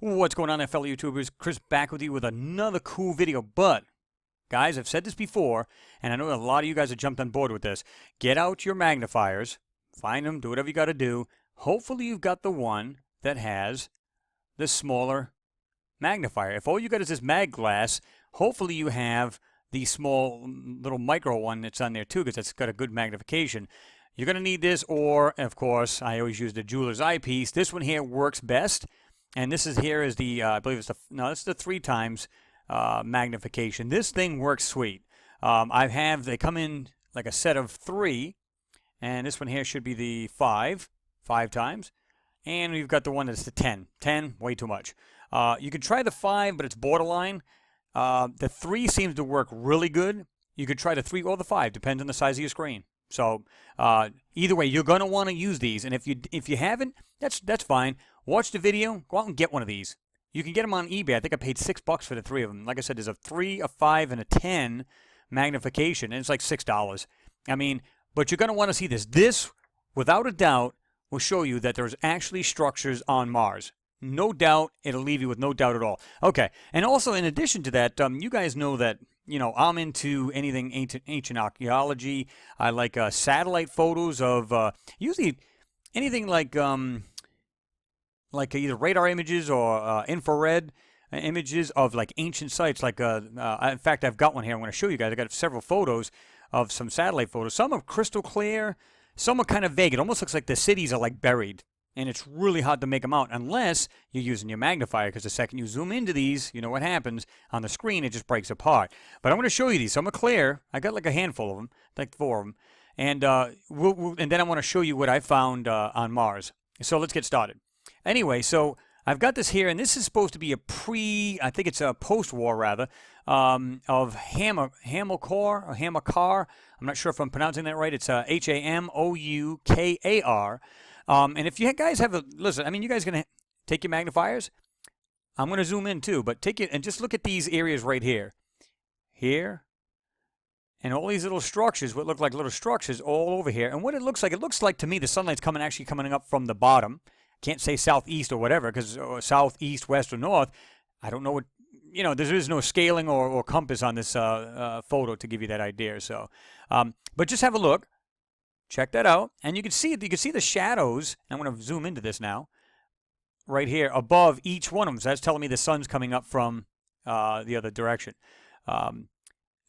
What's going on there, fellow YouTubers? Chris back with you with another cool video. But, guys, I've said this before, and I know a lot of you guys have jumped on board with this. Get out your magnifiers, find them, do whatever you got to do. Hopefully you've got the one that has the smaller magnifier. If all you got is this mag glass, hopefully you have the small little micro one that's on there too, because that's got a good magnification. You're going to need this, or, of course, I always use the jeweler's eyepiece. This one here works best. And this is here is the, I believe it's the, no, it's the 3 times magnification. This thing works sweet. They come in like a set of 3, and this one here should be the 5 times. And we've got the one that's the 10. 10, way too much. You could try the 5, but it's borderline. The 3 seems to work really good. You could try the 3 or the 5, depends on the size of your screen. So either way, you're going to want to use these, and if you haven't, that's fine. Watch the video, go out and get one of these. You can get them on eBay. I think I paid $6 for the 3 of them. Like I said, there's a 3, a 5, and a 10 magnification, and it's like $6. I mean, but you're going to want to see this. This, without a doubt, will show you that there's actually structures on Mars. No doubt, it'll leave you with no doubt at all. Okay, and also in addition to that, you guys know that, you know, I'm into anything ancient archaeology. I like satellite photos of usually anything like either radar images or infrared images of like ancient sites. Like in fact, I've got one here. I'm going to show you guys. I got several photos of some satellite photos. Some are crystal clear. Some are kind of vague. It almost looks like the cities are like buried. And it's really hard to make them out unless you're using your magnifier, because the second you zoom into these, you know what happens. On the screen, it just breaks apart. But I'm going to show you these. Some are clear. I got like a handful of them, like 4 of them. And, and then I want to show you what I found on Mars. So let's get started. Anyway, so I've got this here, and this is supposed to be I think it's a post-war, rather, of Hamokar. I'm not sure if I'm pronouncing that right. It's Hamoukar. And if you guys have listen, I mean, you guys going to take your magnifiers. I'm going to zoom in too, but take it and just look at these areas right here. Here. And all these little structures, what look like little structures all over here. And what it looks like to me, the sunlight's actually coming up from the bottom. Can't say southeast or whatever, because southeast, west, or north. I don't know what, you know, there is no scaling or compass on this photo to give you that idea. So, but just have a look. Check that out, and you can see the shadows. I'm going to zoom into this now, right here above each one of them. So that's telling me the sun's coming up from the other direction.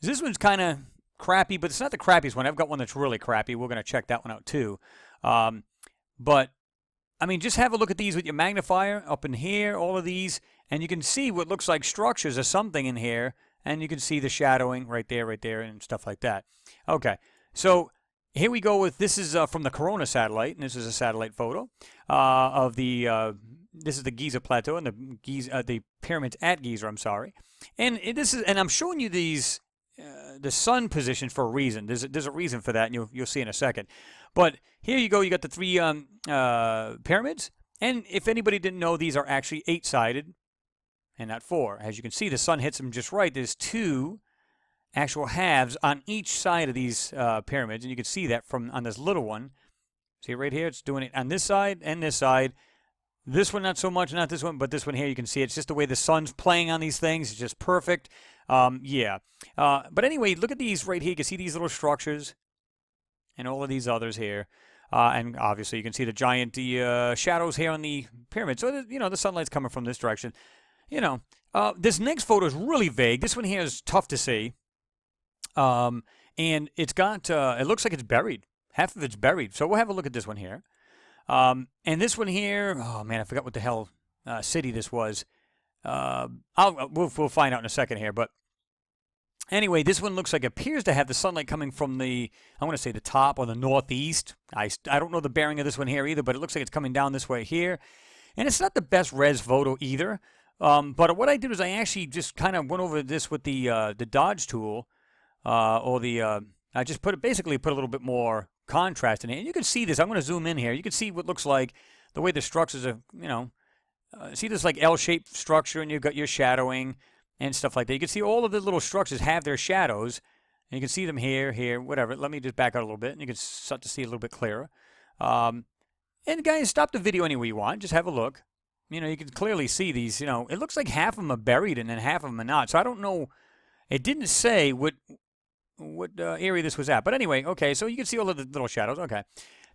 This one's kind of crappy, but it's not the crappiest one. I've got one that's really crappy. We're going to check that one out too. But I mean, just have a look at these with your magnifier up in here, all of these, and you can see what looks like structures or something in here, and you can see the shadowing right there, and stuff like that. Okay, so here we go with, this is from the Corona satellite, and this is a satellite photo of this is the Giza Plateau and the pyramids at Giza, I'm sorry. And I'm showing you these, the sun position for a reason. There's a reason for that, and you'll see in a second. But here you go, you got the 3 pyramids, and if anybody didn't know, these are actually 8-sided and not 4. As you can see, the sun hits them just right. There's 2 actual halves on each side of these pyramids, and you can see that on this little one. See right here, it's doing it on this side and this side. This one not so much, not this one, but this one here, you can see it's just the way the sun's playing on these things. It's just perfect. Yeah. But anyway, look at these right here. You can see these little structures and all of these others here. And obviously you can see the giant shadows here on the pyramid. So, you know, the sunlight's coming from this direction. You know, this next photo is really vague. This one here is tough to see. And it's got, it looks like it's buried. Half of it's buried. So we'll have a look at this one here. And this one here, oh man, I forgot what the hell city this was. We'll find out in a second here. But anyway, this one appears to have the sunlight coming from I want to say the top or the northeast. I don't know the bearing of this one here either, but it looks like it's coming down this way here. And it's not the best res photo either. But what I did was I actually just kind of went over this with the Dodge tool. I just basically put a little bit more contrast in it. And you can see this. I'm going to zoom in here. You can see what looks like the way the structures are, you know, see this like L-shaped structure, and you've got your shadowing and stuff like that. You can see all of the little structures have their shadows, and you can see them here, whatever. Let me just back out a little bit, and you can start to see a little bit clearer. And guys, stop the video any way you want. Just have a look. you know, you can clearly see these, you know, it looks like half of them are buried and then half of them are not. So I don't know. It didn't say what area this was at. But anyway, okay, so you can see all of the little shadows. Okay.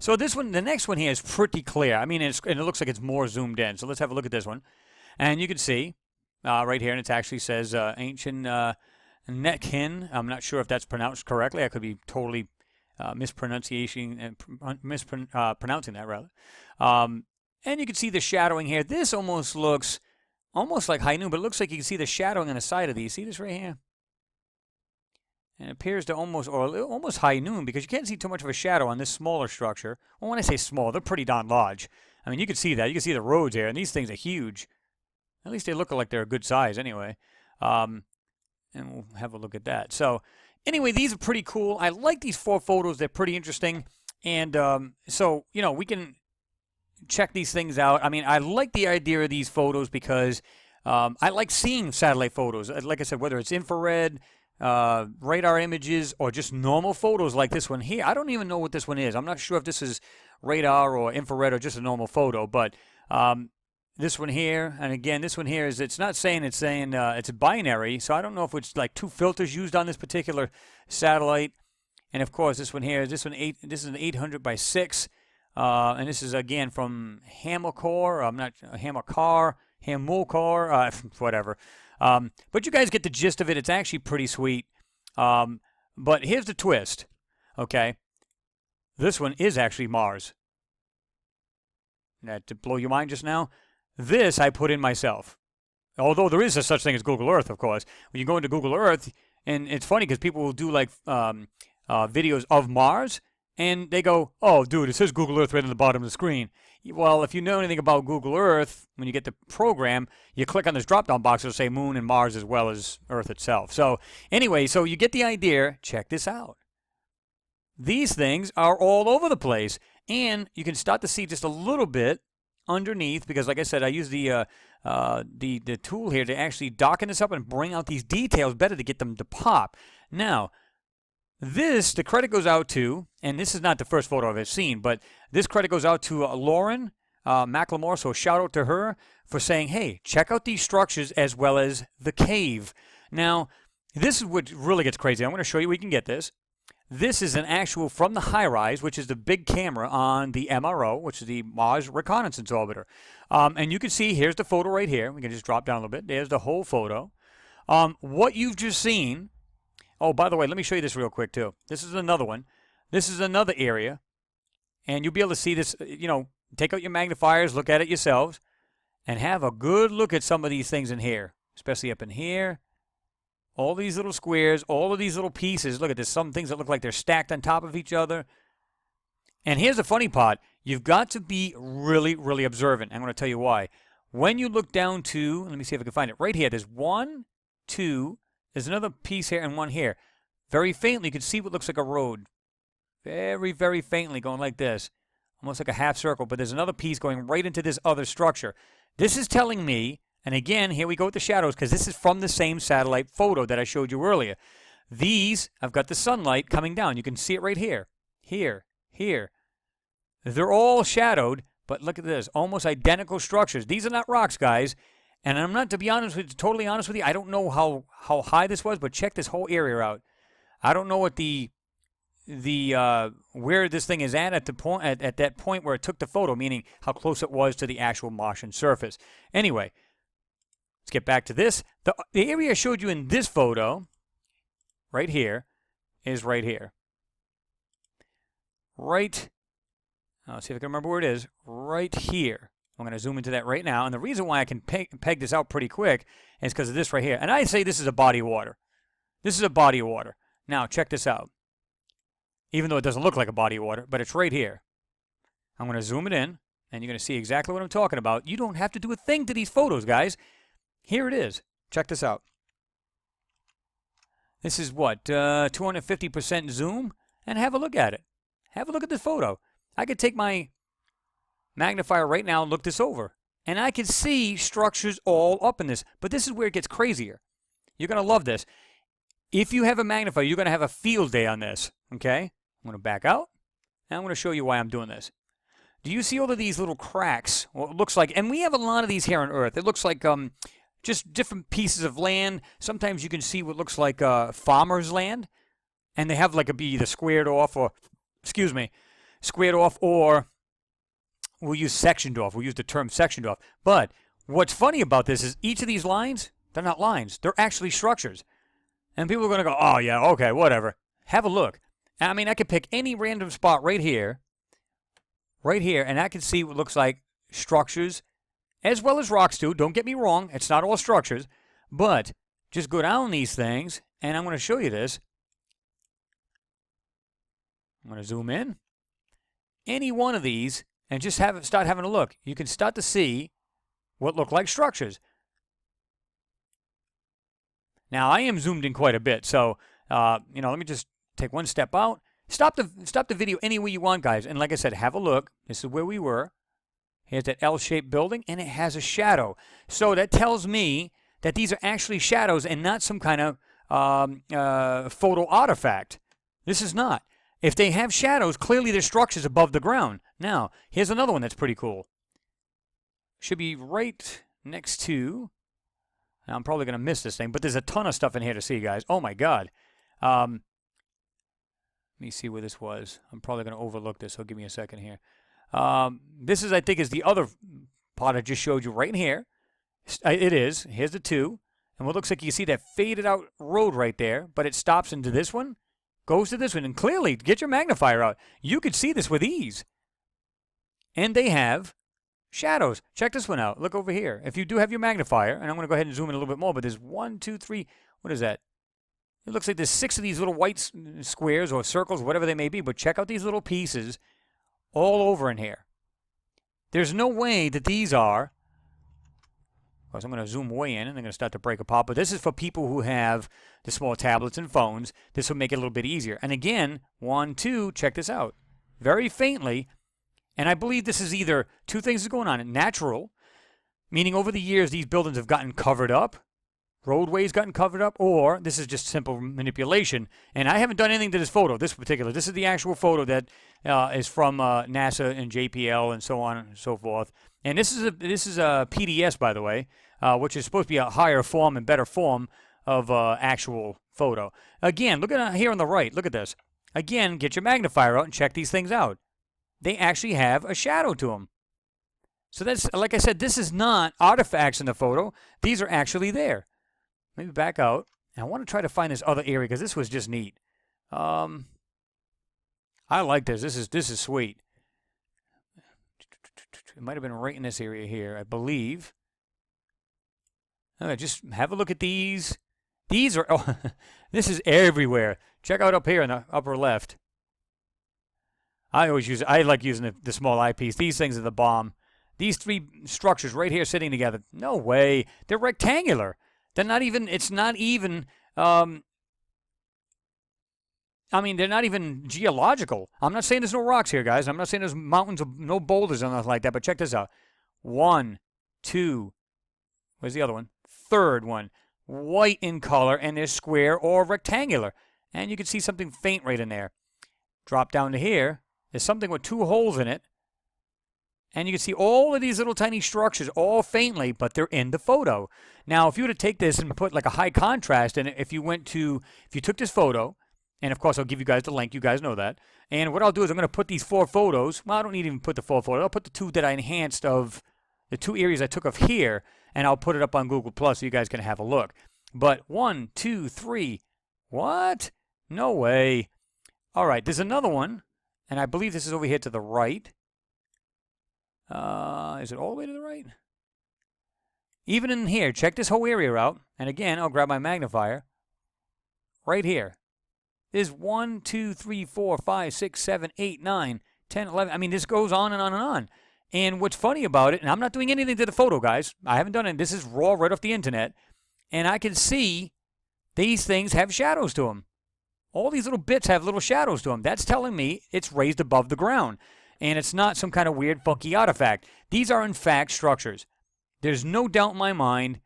So this one, the next one here is pretty clear. I mean, and it looks like it's more zoomed in. So let's have a look at this one. And you can see right here, and it actually says ancient Netkin. I'm not sure if that's pronounced correctly. I could be totally pronouncing that, rather. And you can see the shadowing here. This almost looks like high noon, but it looks like you can see the shadowing on the side of these. See this right here? And it appears to almost high noon, because you can't see too much of a shadow on this smaller structure. Well, when I say small, they're pretty darn large. I mean, you can see that. You can see the roads here, and these things are huge. At least they look like they're a good size anyway. And we'll have a look at that. So anyway, these are pretty cool. I like these 4 photos. They're pretty interesting. And so, you know, we can check these things out. I mean, I like the idea of these photos because I like seeing satellite photos. Like I said, whether it's infrared, radar images, or just normal photos like this one here. I don't even know what this one is. I'm not sure if this is radar or infrared or just a normal photo, but this one here, and again, this one here it's not saying, it's saying it's binary, so I don't know if it's like 2 filters used on this particular satellite. And of course, this one here, this is an 800 by 6, and this is again from Hamilcar. I'm not Hamilcar, whatever. But you guys get the gist of it. It's actually pretty sweet. But here's the twist. Okay, this one is actually Mars. That to blow your mind just now. This I put in myself. Although there is a such thing as Google Earth, of course. When you go into Google Earth, and it's funny because people will do like videos of Mars, and they go, "Oh, dude, it says Google Earth right on the bottom of the screen." Well, if you know anything about Google Earth, when you get the program, you click on this drop-down box, it'll say Moon and Mars as well as Earth itself. So anyway, so you get the idea. Check this out. These things are all over the place, and you can start to see just a little bit underneath, because like I said, I use the tool here to actually darken this up and bring out these details better to get them to pop. Now, the credit goes out to, and this is not the first photo I've ever seen, but this credit goes out to Lauren McLemore, so shout out to her for saying, hey, check out these structures as well as the cave. Now, this is what really gets crazy. I'm going to show you where you can get this. This is an actual from the HiRise, which is the big camera on the MRO, which is the Mars Reconnaissance Orbiter. And you can see, here's the photo right here. We can just drop down a little bit. There's the whole photo. What you've just seen, oh, by the way, let me show you this real quick, too. This is another one. This is another area. And you'll be able to see this, you know, take out your magnifiers, look at it yourselves, and have a good look at some of these things in here, especially up in here. All these little squares, all of these little pieces. Look at this. Some things that look like they're stacked on top of each other. And here's the funny part. You've got to be really, really observant. I'm going to tell you why. When you look down to, let me see if I can find it. Right here, there's 1, 2, there's another piece here and one here. Very faintly, you can see what looks like a road. Very, very faintly going like this. Almost like a half circle. But there's another piece going right into this other structure. This is telling me, and again, here we go with the shadows, because this is from the same satellite photo that I showed you earlier. These, I've got the sunlight coming down. You can see it right here. Here. They're all shadowed, but look at this. Almost identical structures. These are not rocks, guys. And I'm not, to be honest with you, totally honest with you, I don't know how high this was, but check this whole area out. I don't know what where this thing is at the point at that point where it took the photo, meaning how close it was to the actual Martian surface. Anyway, let's get back to this. The area I showed you in this photo, right here, is right here. Right, let's see if I can remember where it is. Right here. I'm going to zoom into that right now. And the reason why I can peg this out pretty quick is because of this right here. And I say this is a body of water. This is a body of water. Now, check this out. Even though it doesn't look like a body of water, but it's right here. I'm going to zoom it in, and you're going to see exactly what I'm talking about. You don't have to do a thing to these photos, guys. Here it is. Check this out. This is what, 250% zoom? And have a look at it. Have a look at this photo. I could take my magnifier right now and look this over. And I can see structures all up in this. But this is where it gets crazier. You're going to love this. If you have a magnifier, you're going to have a field day on this. Okay? I'm going to back out. And I'm going to show you why I'm doing this. Do you see all of these little cracks? Well, it looks like, and we have a lot of these here on Earth. It looks like just different pieces of land. Sometimes you can see what looks like farmer's land, and they have like a be either squared off or, excuse me, squared off, or we'll use sectioned off. We'll use the term sectioned off. But what's funny about this is each of these lines, they're not lines. They're actually structures. And people are going to go, oh, yeah, okay, whatever. Have a look. I mean, I could pick any random spot right here, and I can see what looks like structures as well as rocks too. Don't get me wrong. It's not all structures. But just go down these things, and I'm going to show you this. I'm going to zoom in. Any one of these, and just start having a look. You can start to see what look like structures. Now, I am zoomed in quite a bit, so, let me just take one step out. Stop the video any way you want, guys. And like I said, have a look. This is where we were. Here's that L-shaped building, and it has a shadow. So that tells me that these are actually shadows and not some kind of photo artifact. This is not. If they have shadows, clearly they're structures above the ground. Now, here's another one that's pretty cool. Should be right next to... Now, I'm probably going to miss this thing, but there's a ton of stuff in here to see, guys. Oh, my God. Let me see where this was. I'm probably going to overlook this, so give me a second here. This is, I think, is the other part I just showed you right here. It is. Here's the two. And what looks like you see that faded out road right there, but it stops into this one, goes to this one, and clearly, get your magnifier out. You could see this with ease. And they have shadows. Check this one out. Look over here. If you do have your magnifier, and I'm going to go ahead and zoom in a little bit more, but there's 1, 2, 3, what is that? It looks like there's 6 of these little white squares or circles, whatever they may be, but check out these little pieces all over in here. There's no way that these are, of course I'm going to zoom way in and they're going to start to break apart, but this is for people who have the small tablets and phones. This will make it a little bit easier. And again, 1, 2, check this out. Very faintly, and I believe this is either two things are going on. Natural, meaning over the years these buildings have gotten covered up, roadways gotten covered up, or this is just simple manipulation. And I haven't done anything to this photo, this is the actual photo that is from NASA and JPL and so on and so forth. And this is a PDS, by the way, which is supposed to be a higher form and better form of actual photo. Again, look at here on the right. Look at this. Again, get your magnifier out and check these things out. They actually have a shadow to them. So that's, like I said, this is not artifacts in the photo. These are actually there. Maybe back out. And I want to try to find this other area because this was just neat. I like this. This is sweet. It might have been right in this area here, I believe. Just have a look at these. These are, oh, this is everywhere. Check out up here in the upper left. I like using the small eyepiece. These things are the bomb. These 3 structures right here sitting together. No way. They're rectangular. They're not even, it's not even, they're not even geological. I'm not saying there's no rocks here, guys. I'm not saying there's mountains of no boulders or nothing like that, but check this out. 1, 2, where's the other one? Third one. White in color, and they're square or rectangular. And you can see something faint right in there. Drop down to here. There's something with 2 holes in it. And you can see all of these little tiny structures, all faintly, but they're in the photo. Now, if you were to take this and put like a high contrast in it, if you took this photo, and of course I'll give you guys the link, you guys know that. And what I'll do is I'm going to put these 4 photos. Well, I don't need to even put the 4 photos. I'll put the 2 that I enhanced of the 2 areas I took of here, and I'll put it up on Google Plus so you guys can have a look. But 1, 2, 3. What? No way. All right, there's another one. And I believe this is over here to the right. Is it all the way to the right? Even in here, check this whole area out. And again, I'll grab my magnifier. Right here. There's 1, 2, 3, 4, 5, 6, 7, 8, 9, 10, 11. I mean, this goes on and on and on. And what's funny about it, and I'm not doing anything to the photo, guys. I haven't done it. This is raw right off the internet. And I can see these things have shadows to them. All these little bits have little shadows to them. That's telling me it's raised above the ground. And it's not some kind of weird, funky artifact. These are, in fact, structures. There's no doubt in my mind.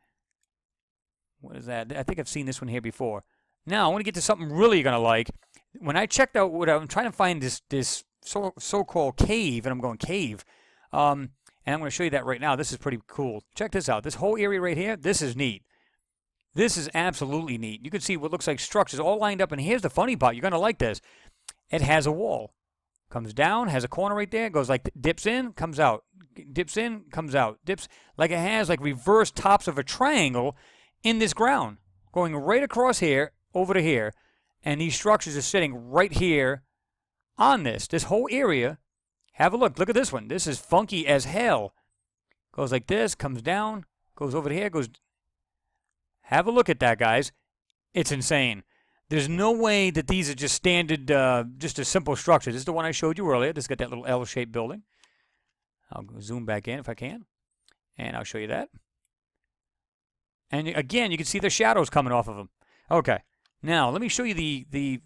What is that? I think I've seen this one here before. Now, I want to get to something really you're going to like. When I checked out what I'm trying to find this so-called cave, and I'm going cave. And I'm going to show you that right now. This is pretty cool. Check this out. This whole area right here, this is neat. This is absolutely neat. You can see what looks like structures all lined up, and here's the funny part. You're going to like this. It has a wall. Comes down, has a corner right there, goes like, dips in, comes out. Dips in, comes out. Dips, like it has like reverse tops of a triangle in this ground. Going right across here, over to here. And these structures are sitting right here on this whole area. Have a look. Look at this one. This is funky as hell. Goes like this, comes down, goes over here, goes. Have a look at that, guys. It's insane. There's no way that these are just standard, just a simple structure. This is the one I showed you earlier. This has got that little L-shaped building. I'll zoom back in if I can, and I'll show you that. And again, you can see the shadows coming off of them. Okay. Now, let me show you the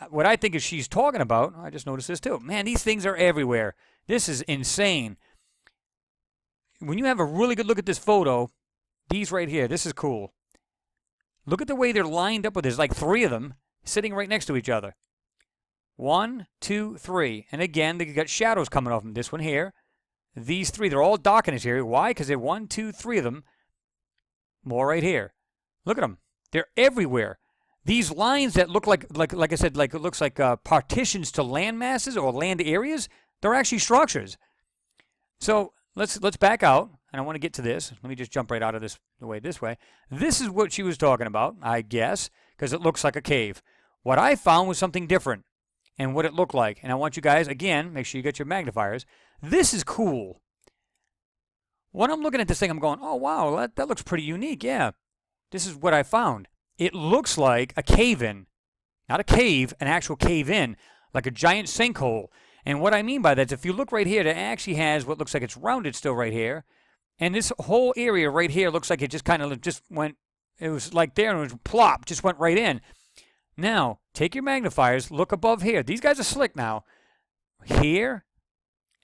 what I think is she's talking about. I just noticed this too. Man, these things are everywhere. This is insane. When you have a really good look at this photo, these right here, this is cool. Look at the way they're lined up with this. Like 3 of them sitting right next to each other. 1, 2, 3. And again, they got shadows coming off them. This one here. These 3, they're all dark in this area. Why? Because they're 1, 2, 3 of them. More right here. Look at them. They're everywhere. These lines that look like I said, like it looks like partitions to land masses or land areas, they're actually structures. So let's back out, and I want to get to this. Let me just jump right out of this this way. This is what she was talking about, I guess, because it looks like a cave. What I found was something different, and what it looked like. And I want you guys, again, make sure you get your magnifiers. This is cool. When I'm looking at this thing, I'm going, oh, wow, that looks pretty unique. Yeah, this is what I found. It looks like a cave-in. Not a cave, an actual cave-in, like a giant sinkhole. And what I mean by that is if you look right here, it actually has what looks like it's rounded still right here. And this whole area right here looks like it just kind of just went, it was like there and it was plop, just went right in. Now, take your magnifiers, look above here. These guys are slick now. Here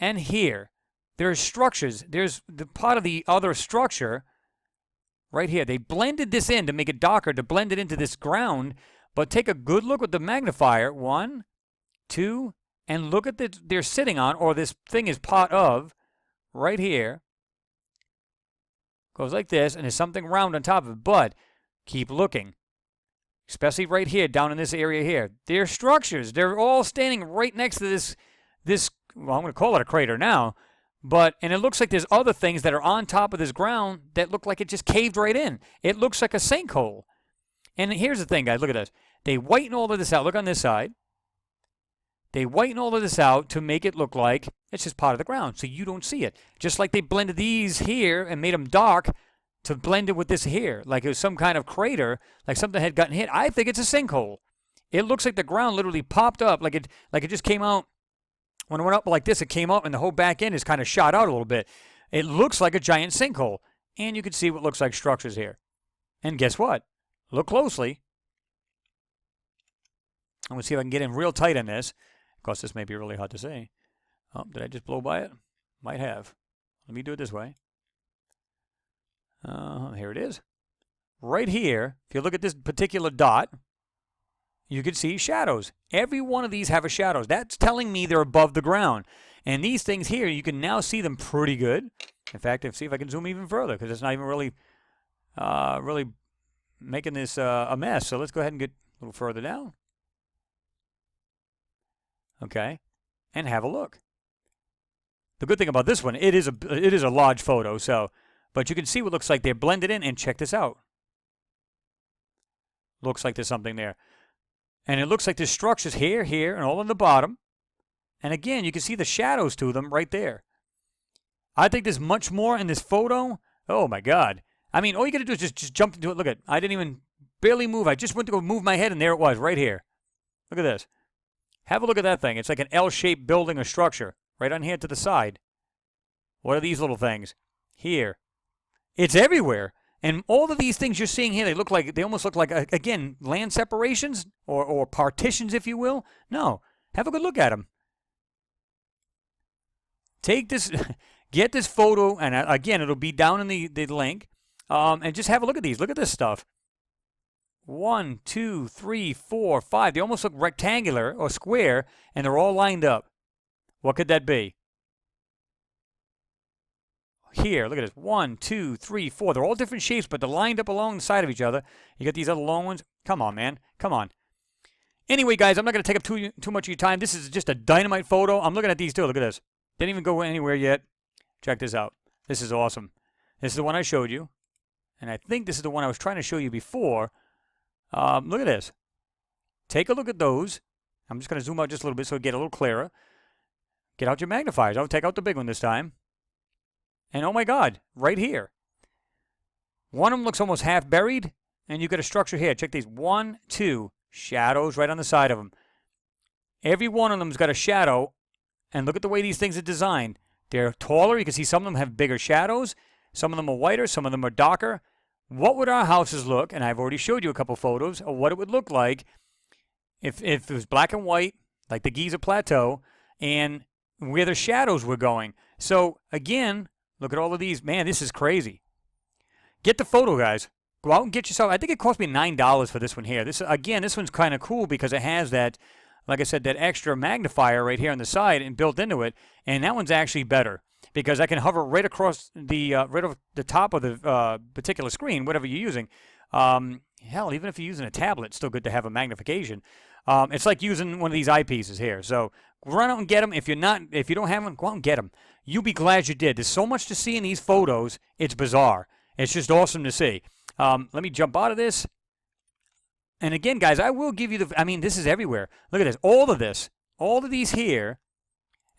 and here. There's structures. There's the part of the other structure right here. They blended this in to make it darker, to blend it into this ground. But take a good look with the magnifier. 1, 2, and look at they're sitting on, or this thing is part of, right here. Goes like this, and there's something round on top of it. But keep looking. Especially right here, down in this area here. They're structures. They're all standing right next to this, well, I'm going to call it a crater now. And it looks like there's other things that are on top of this ground that look like it just caved right in. It looks like a sinkhole. And here's the thing, guys. Look at this. They whiten all of this out. Look on this side. They whiten all of this out to make it look like it's just part of the ground, so you don't see it. Just like they blended these here and made them dark to blend it with this here, like it was some kind of crater, like something had gotten hit. I think it's a sinkhole. It looks like the ground literally popped up, like it just came out. When it went up like this, it came up, and the whole back end is kind of shot out a little bit. It looks like a giant sinkhole, and you can see what looks like structures here. And guess what? Look closely. I'm going to see if I can get in real tight on this. Of course, this may be really hard to see. Oh, did I just blow by it? Might have. Let me do it this way. Here it is. Right here, if you look at this particular dot, you can see shadows. Every one of these have a shadow. That's telling me they're above the ground. And these things here, you can now see them pretty good. In fact, see if I can zoom even further, because it's not even really making this a mess. So let's go ahead and get a little further down. Okay, and have a look. The good thing about this one, it is a large photo, so, but you can see what looks like they're blended in, and check this out. Looks like there's something there. And it looks like there's structures here, here, and all on the bottom. And again, you can see the shadows to them right there. I think there's much more in this photo. Oh my God. I mean, all you got to do is just jump into it. Look at it. I didn't even barely move. I just went to go move my head, and there it was, right here. Look at this. Have a look at that thing. It's like an L-shaped building or structure right on here to the side. What are these little things? Here. It's everywhere. And all of these things you're seeing here, they almost look like, again, land separations or partitions, if you will. No. Have a good look at them. Take this, get this photo, and again, it'll be down in the link, and just have a look at these. Look at this stuff. 1, 2, 3, 4, 5. They almost look rectangular or square, and they're all lined up. What could that be? Here, look at this. 1, 2, 3, 4. They're all different shapes, but they're lined up along the side of each other. You got these other long ones. Come on, man. Come on. Anyway, guys, I'm not going to take up too much of your time. This is just a dynamite photo. I'm looking at these, too. Look at this. Didn't even go anywhere yet. Check this out. This is awesome. This is the one I showed you. And I think this is the one I was trying to show you before. Look at this. Take a look at those. I'm just going to zoom out just a little bit so it get a little clearer. Get out your magnifiers. I'll take out the big one this time. And oh my God, right here. One of them looks almost half buried. And you got a structure here. Check these. 1, 2 shadows right on the side of them. Every one of them's got a shadow. And look at the way these things are designed. They're taller. You can see some of them have bigger shadows. Some of them are whiter. Some of them are darker. What would our houses look? And I've already showed you a couple photos of what it would look like if it was black and white, like the Giza Plateau, and where the shadows were going. So, again, look at all of these. Man, this is crazy. Get the photo, guys. Go out and get yourself. I think it cost me $9 for this one here. This one's kind of cool because it has that, like I said, that extra magnifier right here on the side and built into it. And that one's actually better because I can hover right across the top of the particular screen, whatever you're using. Hell, even if you're using a tablet, it's still good to have a magnification. It's like using one of these eyepieces here. So run out and get them. If you don't have them, go out and get them. You'll be glad you did. There's so much to see in these photos. It's bizarre. It's just awesome to see. Let me jump out of this. And again, guys, I will give you this is everywhere. Look at this. All of these here.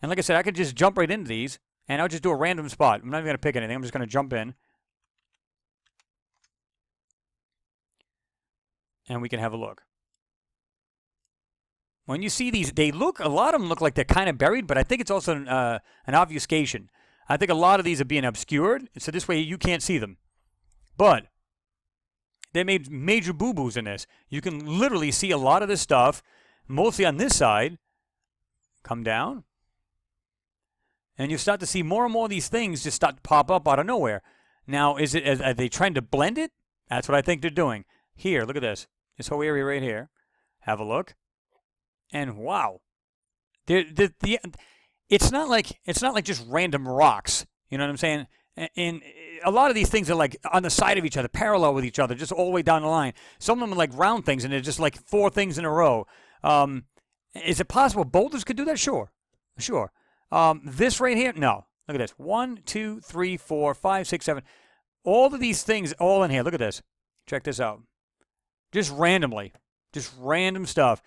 And like I said, I could just jump right into these. And I'll just do a random spot. I'm not even going to pick anything. I'm just going to jump in. And we can have a look. When you see these, a lot of them look like they're kind of buried, but I think it's also an obfuscation. I think a lot of these are being obscured, so this way you can't see them. But they made major boo-boos in this. You can literally see a lot of this stuff, mostly on this side. Come down. And you start to see more and more of these things just start to pop up out of nowhere. Now, are they trying to blend it? That's what I think they're doing. Here, look at this. This whole area right here. Have a look. And wow. It's not like just random rocks. You know what I'm saying? And a lot of these things are like on the side of each other, parallel with each other, just all the way down the line. Some of them are like round things, and they're just like 4 things in a row. Is it possible boulders could do that? Sure. This right here? No. Look at this. 1, 2, 3, 4, 5, 6, 7. All of these things all in here. Look at this. Check this out. Just randomly. Just random stuff.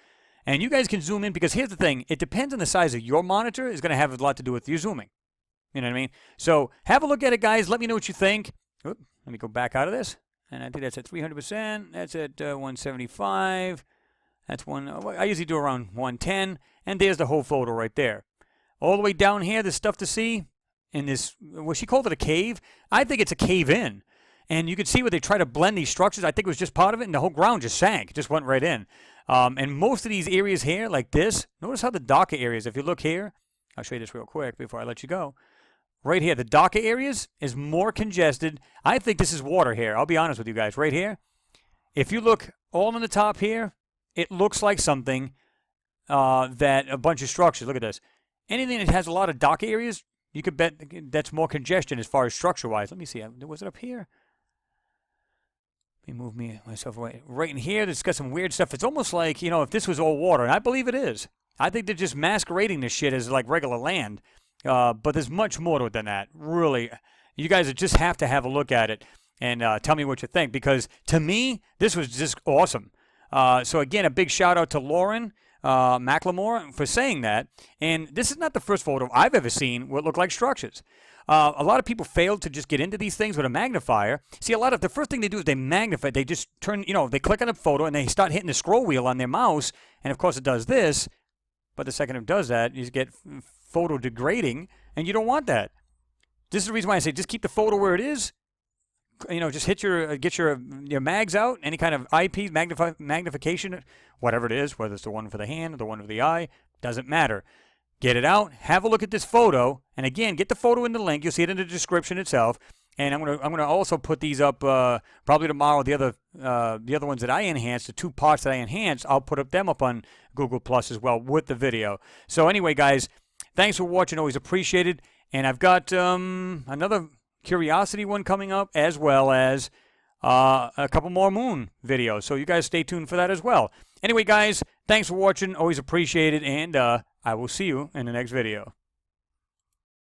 And you guys can zoom in because here's the thing. It depends on the size of your monitor. It's going to have a lot to do with your zooming. You know what I mean? So have a look at it, guys. Let me know what you think. Oop, let me go back out of this. And I think that's at 300%. That's at 175. That's one. I usually do around 110. And there's the whole photo right there. All the way down here, there's stuff to see. In this, well, she called it a cave. I think it's a cave in. And you can see where they try to blend these structures. I think it was just part of it, and the whole ground just sank. Just went right in. And most of these areas here, like this, notice how the darker areas, if you look here, I'll show you this real quick before I let you go. Right here, the darker areas is more congested. I think this is water here. I'll be honest with you guys. Right here, if you look all on the top here, it looks like something that a bunch of structures. Look at this. Anything that has a lot of dark areas, you could bet that's more congestion as far as structure-wise. Let me see. Was it up here? Let me move myself away. Right in here, it's got some weird stuff. It's almost like, if this was all water, and I believe it is. I think they're just masquerading this shit as like regular land. But there's much more to it than that. Really, you guys just have to have a look at it and tell me what you think. Because to me, this was just awesome. So again, a big shout out to Lauren McLemore for saying that. And this is not the first photo I've ever seen what look like structures. A lot of people fail to just get into these things with a magnifier. See, the first thing they do is they magnify. They just turn, they click on a photo and they start hitting the scroll wheel on their mouse. And of course it does this. But the second it does that, you get photo degrading, and you don't want that. This is the reason why I say just keep the photo where it is. Just get your mags out, any kind of eyepiece, magnification, whatever it is, whether it's the one for the hand or the one for the eye, doesn't matter. Get it out, have a look at this photo, and again, get the photo in the link. You'll see it in the description itself. And I'm gonna also put these up probably tomorrow. The other ones that I enhanced, the 2 parts that I enhanced, I'll put them up on Google Plus as well with the video. So anyway, guys, thanks for watching. Always appreciated. And I've got another curiosity one coming up, as well as a couple more moon videos. So you guys stay tuned for that as well. Anyway, guys, thanks for watching. Always appreciated. And I will see you in the next video.